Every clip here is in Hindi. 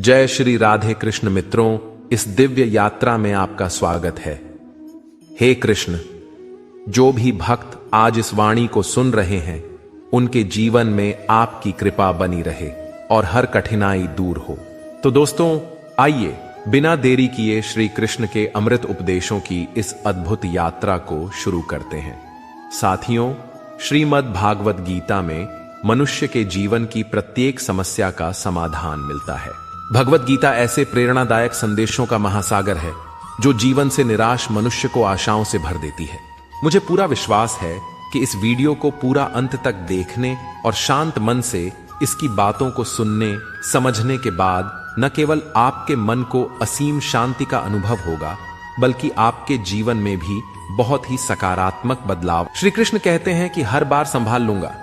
जय श्री राधे कृष्ण मित्रों, इस दिव्य यात्रा में आपका स्वागत है। हे कृष्ण, जो भी भक्त आज इस वाणी को सुन रहे हैं उनके जीवन में आपकी कृपा बनी रहे और हर कठिनाई दूर हो। तो दोस्तों, आइए बिना देरी किए श्री कृष्ण के अमृत उपदेशों की इस अद्भुत यात्रा को शुरू करते हैं। साथियों, श्रीमद् भागवत गीता में मनुष्य के जीवन की प्रत्येक समस्या का समाधान मिलता है। भगवत गीता ऐसे प्रेरणादायक संदेशों का महासागर है जो जीवन से निराश मनुष्य को आशाओं से भर देती है। मुझे पूरा विश्वास है कि इस वीडियो को पूरा अंत तक देखने और शांत मन से इसकी बातों को सुनने समझने के बाद न केवल आपके मन को असीम शांति का अनुभव होगा, बल्कि आपके जीवन में भी बहुत ही सकारात्मक बदलाव। श्री कृष्ण कहते हैं कि हर बार संभाल लूंगा,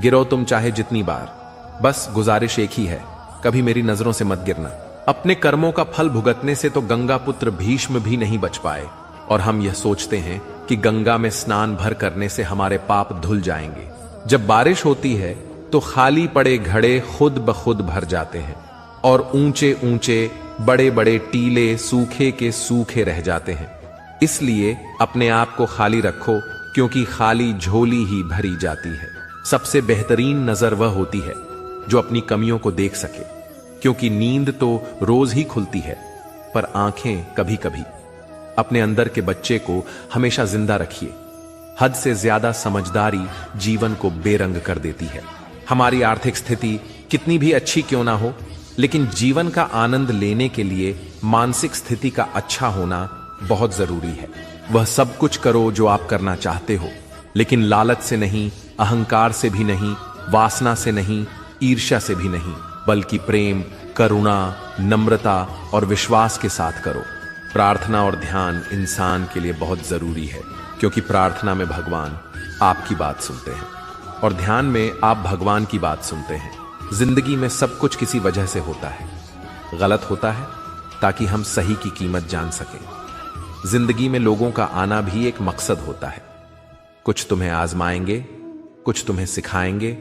गिरो तुम चाहे जितनी बार, बस गुजारिश एक ही है, कभी मेरी नजरों से मत गिरना। अपने कर्मों का फल भुगतने से तो गंगा पुत्र भीष्म भी नहीं बच पाए, और हम यह सोचते हैं कि गंगा में स्नान भर करने से हमारे पाप धुल जाएंगे। जब बारिश होती है तो खाली पड़े घड़े खुद ब खुद भर जाते हैं और ऊंचे ऊंचे बड़े बड़े टीले सूखे के सूखे रह जाते हैं। इसलिए अपने आप को खाली रखो, क्योंकि खाली झोली ही भरी जाती है। सबसे बेहतरीन नजर वह होती है जो अपनी कमियों को देख सके, क्योंकि नींद तो रोज ही खुलती है, पर आंखें कभी कभी। अपने अंदर के बच्चे को हमेशा जिंदा रखिए। हद से ज्यादा समझदारी जीवन को बेरंग कर देती है। हमारी आर्थिक स्थिति कितनी भी अच्छी क्यों ना हो, लेकिन जीवन का आनंद लेने के लिए मानसिक स्थिति का अच्छा होना बहुत जरूरी है। वह सब कुछ करो जो आप करना चाहते हो, लेकिन लालच से नहीं, अहंकार से भी नहीं, वासना से नहीं, ईर्ष्या से भी नहीं, बल्कि प्रेम, करुणा, नम्रता और विश्वास के साथ करो। प्रार्थना और ध्यान इंसान के लिए बहुत जरूरी है, क्योंकि प्रार्थना में भगवान आपकी बात सुनते हैं और ध्यान में आप भगवान की बात सुनते हैं। जिंदगी में सब कुछ किसी वजह से होता है। गलत होता है ताकि हम सही की कीमत जान सकें। जिंदगी में लोगों का आना भी एक मकसद होता है। कुछ तुम्हें आजमाएंगे, कुछ तुम्हें सिखाएंगे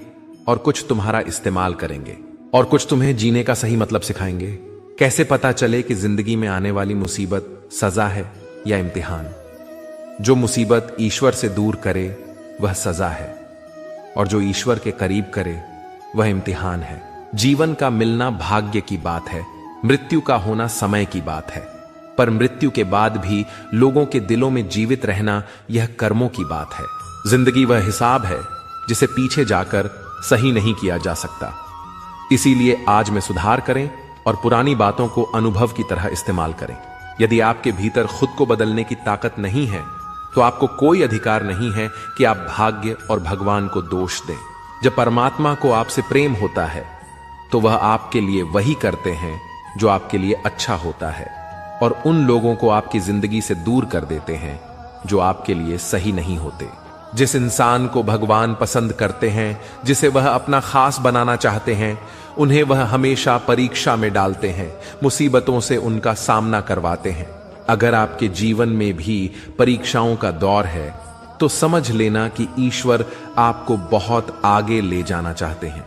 और कुछ तुम्हारा इस्तेमाल करेंगे, और कुछ तुम्हें जीने का सही मतलब सिखाएंगे। कैसे पता चले कि जिंदगी में आने वाली मुसीबत सजा है या इम्तिहान? जो मुसीबत ईश्वर से दूर करे वह सजा है, और जो ईश्वर के करीब करे वह इम्तिहान है। जीवन का मिलना भाग्य की बात है, मृत्यु का होना समय की बात है, पर मृत्यु के बाद भी लोगों के दिलों में जीवित रहना यह कर्मों की बात है। जिंदगी वह हिसाब है जिसे पीछे जाकर सही नहीं किया जा सकता। इसीलिए आज में सुधार करें और पुरानी बातों को अनुभव की तरह इस्तेमाल करें। यदि आपके भीतर खुद को बदलने की ताकत नहीं है, तो आपको कोई अधिकार नहीं है कि आप भाग्य और भगवान को दोष दें। जब परमात्मा को आपसे प्रेम होता है तो वह आपके लिए वही करते हैं जो आपके लिए अच्छा होता है, और उन लोगों को आपकी जिंदगी से दूर कर देते हैं जो आपके लिए सही नहीं होते। जिस इंसान को भगवान पसंद करते हैं, जिसे वह अपना खास बनाना चाहते हैं, उन्हें वह हमेशा परीक्षा में डालते हैं, मुसीबतों से उनका सामना करवाते हैं। अगर आपके जीवन में भी परीक्षाओं का दौर है तो समझ लेना कि ईश्वर आपको बहुत आगे ले जाना चाहते हैं।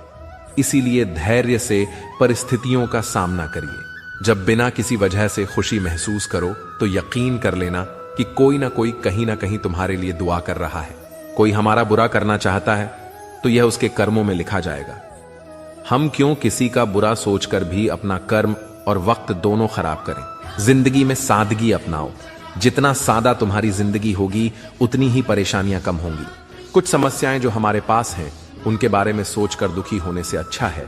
इसीलिए धैर्य से परिस्थितियों का सामना करिए। जब बिना किसी वजह से खुशी महसूस करो तो यकीन कर लेना कि कोई ना कोई कहीं ना कहीं तुम्हारे लिए दुआ कर रहा है। कोई हमारा बुरा करना चाहता है तो यह उसके कर्मों में लिखा जाएगा। हम क्यों किसी का बुरा सोचकर भी अपना कर्म और वक्त दोनों खराब करें। जिंदगी में सादगी अपनाओ। जितना सादा तुम्हारी जिंदगी होगी उतनी ही परेशानियां कम होंगी। कुछ समस्याएं जो हमारे पास हैं उनके बारे में सोचकर दुखी होने से अच्छा है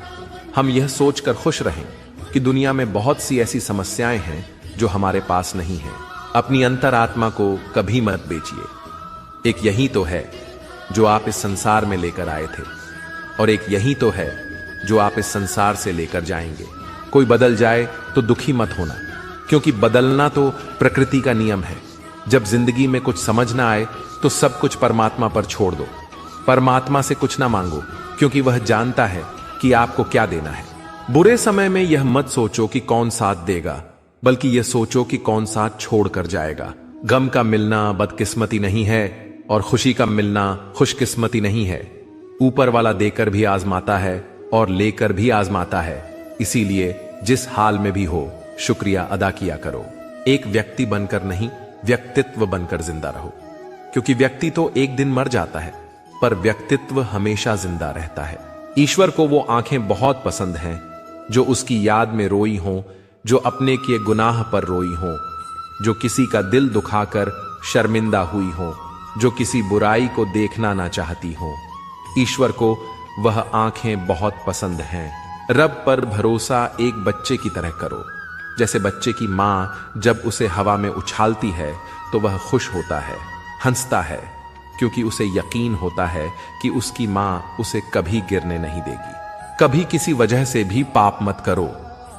हम यह सोचकर खुश रहें कि दुनिया में बहुत सी ऐसी समस्याएं हैं जो हमारे पास नहीं हैं। अपनी अंतरात्मा को कभी मत बेचिए। एक यही तो है जो आप इस संसार में लेकर आए थे, और एक यही तो है जो आप इस संसार से लेकर जाएंगे। कोई बदल जाए तो दुखी मत होना, क्योंकि बदलना तो प्रकृति का नियम है। जब जिंदगी में कुछ समझ ना आए तो सब कुछ परमात्मा पर छोड़ दो। परमात्मा से कुछ ना मांगो, क्योंकि वह जानता है कि आपको क्या देना है। बुरे समय में यह मत सोचो कि कौन साथ देगा, बल्कि यह सोचो कि कौन साथ छोड़ कर जाएगा। गम का मिलना बदकिस्मती नहीं है और खुशी का मिलना खुशकिस्मती नहीं है। ऊपर वाला देकर भी आजमाता है और लेकर भी आजमाता है। इसीलिए जिस हाल में भी हो शुक्रिया अदा किया करो। एक व्यक्ति बनकर नहीं, व्यक्तित्व बनकर जिंदा रहो, क्योंकि व्यक्ति तो एक दिन मर जाता है, पर व्यक्तित्व हमेशा जिंदा रहता है। ईश्वर को वो आंखें बहुत पसंद हैं जो उसकी याद में रोई हों, जो अपने किए गुनाह पर रोई हों, जो किसी का दिल दुखाकर शर्मिंदा हुई हों, जो किसी बुराई को देखना ना चाहती हों। ईश्वर को वह आंखें बहुत पसंद हैं। रब पर भरोसा एक बच्चे की तरह करो। जैसे बच्चे की मां जब उसे हवा में उछालती है तो वह खुश होता है, हंसता है, क्योंकि उसे यकीन होता है कि उसकी मां उसे कभी गिरने नहीं देगी। कभी किसी वजह से भी पाप मत करो,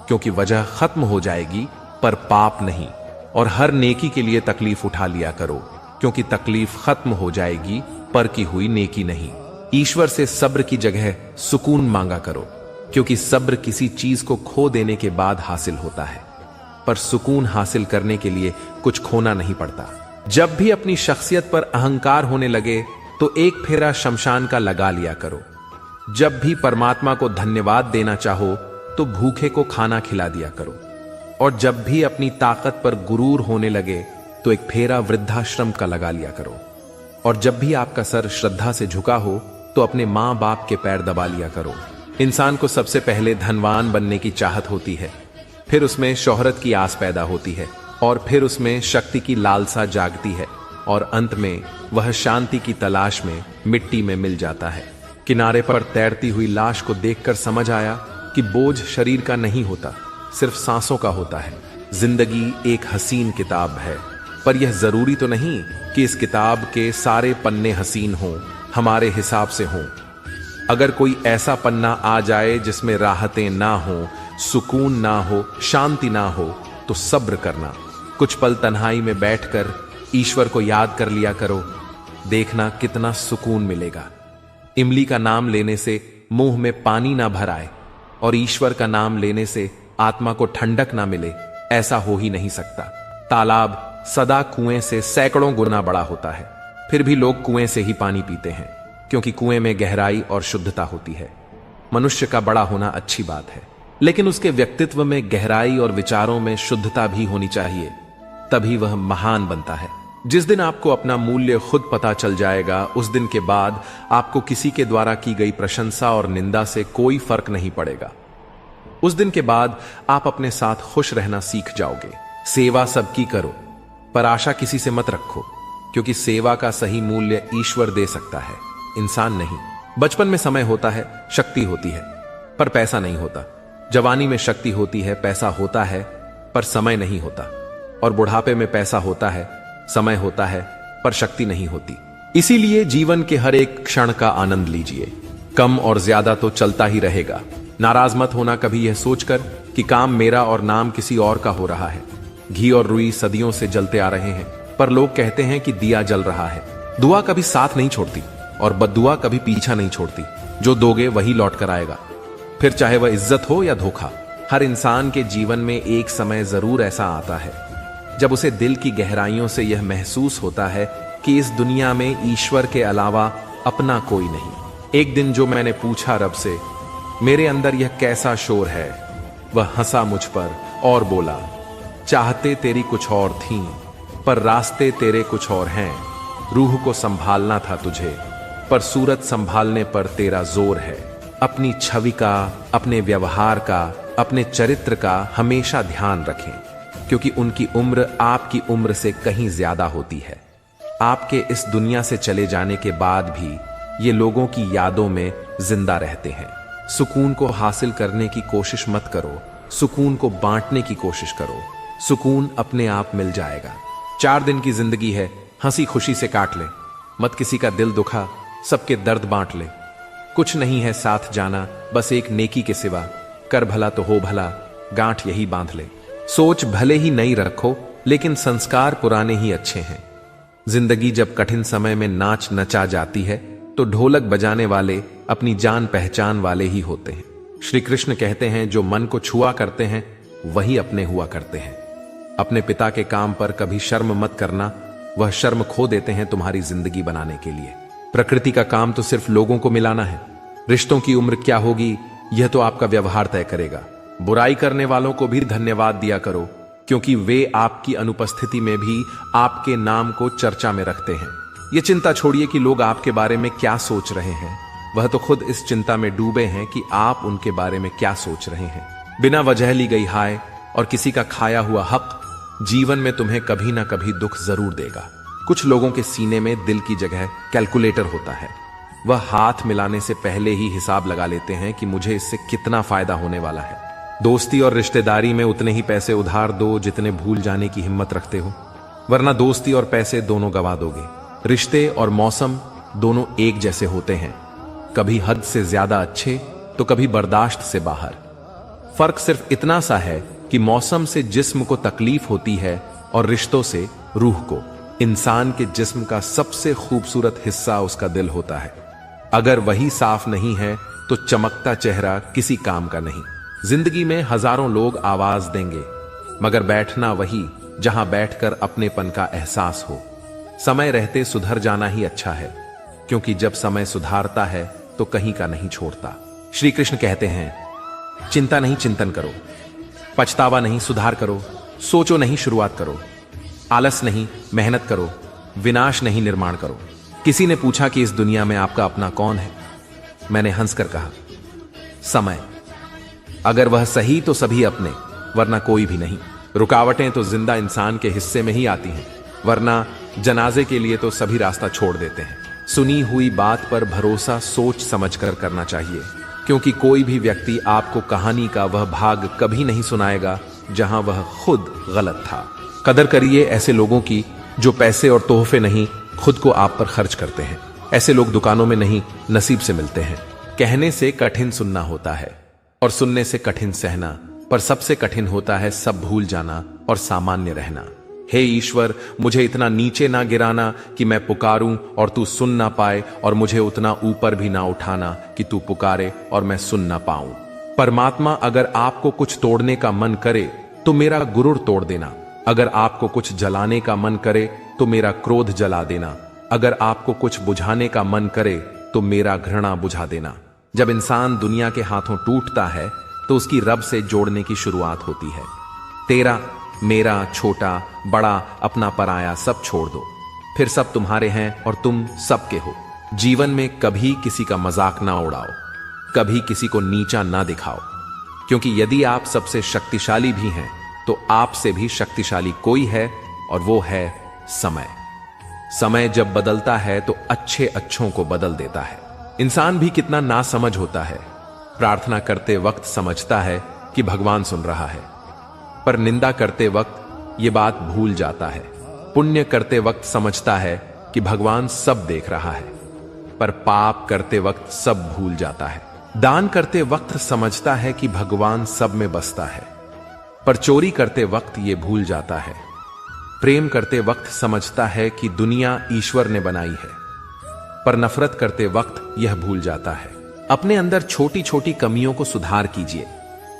क्योंकि वजह खत्म हो जाएगी पर पाप नहीं। और हर नेकी के लिए तकलीफ उठा लिया करो, क्योंकि तकलीफ खत्म हो जाएगी पर की हुई नेकी नहीं। ईश्वर से सब्र की जगह सुकून मांगा करो, क्योंकि सब्र किसी चीज को खो देने के बाद हासिल होता है, पर सुकून हासिल करने के लिए कुछ खोना नहीं पड़ता। जब भी अपनी शख्सियत पर अहंकार होने लगे तो एक फेरा शमशान का लगा लिया करो। जब भी परमात्मा को धन्यवाद देना चाहो तो भूखे को खाना खिला दिया करो। और जब भी अपनी ताकत पर गुरूर होने लगे तो एक फेरा वृद्धाश्रम का लगा लिया करो। और जब भी आपका सर श्रद्धा से झुका हो तो अपने मां बाप के पैर दबा लिया करो। इंसान को सबसे पहले धनवान बनने की चाहत होती है, फिर उसमें शोहरत की आस पैदा होती है, और फिर उसमें शक्ति की लालसा जागती है, और अंत में वह शांति की तलाश में मिट्टी में मिल जाता है। किनारे पर तैरती हुई लाश को देखकर समझ आया कि बोझ शरीर का नहीं होता, सिर्फ सांसों का होता है। जिंदगी एक हसीन किताब है, पर यह जरूरी तो नहीं कि इस किताब के सारे पन्ने हसीन हों, हमारे हिसाब से हों। अगर कोई ऐसा पन्ना आ जाए जिसमें राहतें ना हो, सुकून ना हो, शांति ना हो, तो सब्र करना। कुछ पल तन्हाई में बैठकर ईश्वर को याद कर लिया करो, देखना कितना सुकून मिलेगा। इमली का नाम लेने से मुंह में पानी ना भर आए और ईश्वर का नाम लेने से आत्मा को ठंडक ना मिले, ऐसा हो ही नहीं सकता। तालाब सदा कुएं से सैकड़ों गुना बड़ा होता है, फिर भी लोग कुएं से ही पानी पीते हैं, क्योंकि कुएं में गहराई और शुद्धता होती है। मनुष्य का बड़ा होना अच्छी बात है, लेकिन उसके व्यक्तित्व में गहराई और विचारों में शुद्धता भी होनी चाहिए, तभी वह महान बनता है। जिस दिन आपको अपना मूल्य खुद पता चल जाएगा, उस दिन के बाद आपको किसी के द्वारा की गई प्रशंसा और निंदा से कोई फर्क नहीं पड़ेगा। उस दिन के बाद आप अपने साथ खुश रहना सीख जाओगे। सेवा सबकी करो, पर आशा किसी से मत रखो, क्योंकि सेवा का सही मूल्य ईश्वर दे सकता है, इंसान नहीं। बचपन में समय होता है, शक्ति होती है, पर पैसा नहीं होता। जवानी में शक्ति होती है, पैसा होता है, पर समय नहीं होता। और बुढ़ापे में पैसा होता है, समय होता है, पर शक्ति नहीं होती। इसीलिए जीवन के हर एक क्षण का आनंद लीजिए। कम और ज्यादा तो चलता ही रहेगा। नाराज मत होना कभी यह सोचकर कि काम मेरा और नाम किसी और का हो रहा है। घी और रुई सदियों से जलते आ रहे हैं, पर लोग कहते हैं कि दिया जल रहा है। दुआ कभी साथ नहीं छोड़ती और बद्दुआ कभी पीछा नहीं छोड़ती। जो दोगे वही लौट कर आएगा, फिर चाहे वह इज्जत हो या धोखा। हर इंसान के जीवन में एक समय जरूर ऐसा आता है जब उसे दिल की गहराइयों से यह महसूस होता है कि इस दुनिया में ईश्वर के अलावा अपना कोई नहीं। एक दिन जो मैंने पूछा रब से, मेरे अंदर यह कैसा शोर है, वह हंसा मुझ पर और बोला, चाहते तेरी कुछ और थीं, पर रास्ते तेरे कुछ और हैं। रूह को संभालना था तुझे, पर सूरत संभालने पर तेरा जोर है। अपनी छवि का, अपने व्यवहार का, अपने चरित्र का हमेशा ध्यान रखें, क्योंकि उनकी उम्र आपकी उम्र से कहीं ज्यादा होती है। आपके इस दुनिया से चले जाने के बाद भी ये लोगों की यादों में जिंदा रहते हैं। सुकून को हासिल करने की कोशिश मत करो, सुकून को बांटने की कोशिश करो। सुकून अपने आप मिल जाएगा। 4 दिन की जिंदगी है, हंसी खुशी से काट ले। मत किसी का दिल दुखा, सबके दर्द बांट ले। कुछ नहीं है साथ जाना, बस एक नेकी के सिवा। कर भला तो हो भला, गांठ यही बांध ले। सोच भले ही नई रखो, लेकिन संस्कार पुराने ही अच्छे हैं। जिंदगी जब कठिन समय में नाच नचा जाती है तो ढोलक बजाने वाले अपनी जान पहचान वाले ही होते हैं। श्री कृष्ण कहते हैं, जो मन को छुआ करते हैं वही अपने हुआ करते हैं। अपने पिता के काम पर कभी शर्म मत करना, वह शर्म खो देते हैं तुम्हारी जिंदगी बनाने के लिए। प्रकृति का काम तो सिर्फ लोगों को मिलाना है। रिश्तों की उम्र क्या होगी यह तो आपका व्यवहार तय करेगा। बुराई करने वालों को भी धन्यवाद दिया करो, क्योंकि वे आपकी अनुपस्थिति में भी आपके नाम को चर्चा में रखते हैं। ये चिंता छोड़िए कि लोग आपके बारे में क्या सोच रहे हैं, वह तो खुद इस चिंता में डूबे हैं कि आप उनके बारे में क्या सोच रहे हैं। बिना वजह ली गई हाय और किसी का खाया हुआ हक जीवन में तुम्हें कभी ना कभी दुख जरूर देगा। कुछ लोगों के सीने में दिल की जगह कैलकुलेटर होता है। वह हाथ मिलाने से पहले ही हिसाब लगा लेते हैं कि मुझे इससे कितना फायदा होने वाला है। दोस्ती और रिश्तेदारी में उतने ही पैसे उधार दो जितने भूल जाने की हिम्मत रखते हो, वरना दोस्ती और पैसे दोनों गवा दोगे। रिश्ते और मौसम दोनों एक जैसे होते हैं, कभी हद से ज्यादा अच्छे तो कभी बर्दाश्त से बाहर। फर्क सिर्फ इतना सा है कि मौसम से जिस्म को तकलीफ होती है और रिश्तों से रूह को। इंसान के जिस्म का सबसे खूबसूरत हिस्सा उसका दिल होता है। अगर वही साफ नहीं है तो चमकता चेहरा किसी काम का नहीं। जिंदगी में हजारों लोग आवाज देंगे, मगर बैठना वही जहां बैठकर अपनेपन का एहसास हो। समय रहते सुधर जाना ही अच्छा है, क्योंकि जब समय सुधारता है तो कहीं का नहीं छोड़ता। श्री कृष्ण कहते हैं, चिंता नहीं चिंतन करो, पछतावा नहीं सुधार करो, सोचो नहीं शुरुआत करो, आलस नहीं मेहनत करो, विनाश नहीं निर्माण करो। किसी ने पूछा कि इस दुनिया में आपका अपना कौन है? मैंने हंसकर कहा, समय। अगर वह सही तो सभी अपने, वरना कोई भी नहीं। रुकावटें तो जिंदा इंसान के हिस्से में ही आती हैं, वरना जनाजे के लिए तो सभी रास्ता छोड़ देते हैं। सुनी हुई बात पर भरोसा सोच समझकर करना चाहिए, क्योंकि कोई भी व्यक्ति आपको कहानी का वह भाग कभी नहीं सुनाएगा जहां वह खुद गलत था। कदर करिए ऐसे लोगों की जो पैसे और तोहफे नहीं, खुद को आप पर खर्च करते हैं। ऐसे लोग दुकानों में नहीं, नसीब से मिलते हैं। कहने से कठिन सुनना होता है और सुनने से कठिन सहना, पर सबसे कठिन होता है सब भूल जाना और सामान्य रहना। हे ईश्वर, मुझे इतना नीचे ना गिराना कि मैं पुकारूं और तू सुन ना पाए, और मुझे उतना ऊपर भी ना उठाना कि तू पुकारे और मैं सुन ना पाऊं। परमात्मा, अगर आपको कुछ तोड़ने का मन करे तो मेरा गुरूर तोड़ देना। अगर आपको कुछ जलाने का मन करे तो मेरा क्रोध जला देना। अगर आपको कुछ बुझाने का मन करे तो मेरा घृणा बुझा देना। जब इंसान दुनिया के हाथों टूटता है तो उसकी रब से जोड़ने की शुरुआत होती है। तेरा, मेरा, छोटा बड़ा, अपना पराया सब छोड़ दो, फिर सब तुम्हारे हैं और तुम सबके हो। जीवन में कभी किसी का मजाक ना उड़ाओ, कभी किसी को नीचा ना दिखाओ, क्योंकि यदि आप सबसे शक्तिशाली भी हैं तो आपसे भी शक्तिशाली कोई है, और वो है समय। समय जब बदलता है तो अच्छे अच्छों को बदल देता है। इंसान भी कितना नासमझ होता है। प्रार्थना करते वक्त समझता है कि भगवान सुन रहा है, पर निंदा करते वक्त ये बात भूल जाता है। पुण्य करते वक्त समझता है कि भगवान सब देख रहा है, पर पाप करते वक्त सब भूल जाता है। दान करते वक्त समझता है कि भगवान सब में बसता है, पर चोरी करते वक्त ये भूल जाता है। प्रेम करते वक्त समझता है कि दुनिया ईश्वर ने बनाई है, पर नफरत करते वक्त यह भूल जाता है। अपने अंदर छोटी छोटी कमियों को सुधार कीजिए,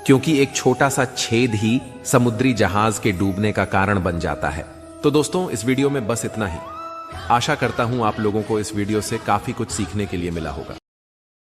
क्योंकि एक छोटा सा छेद ही समुद्री जहाज के डूबने का कारण बन जाता है। तो दोस्तों, इस वीडियो में बस इतना ही। आशा करता हूं आप लोगों को इस वीडियो से काफी कुछ सीखने के लिए मिला होगा।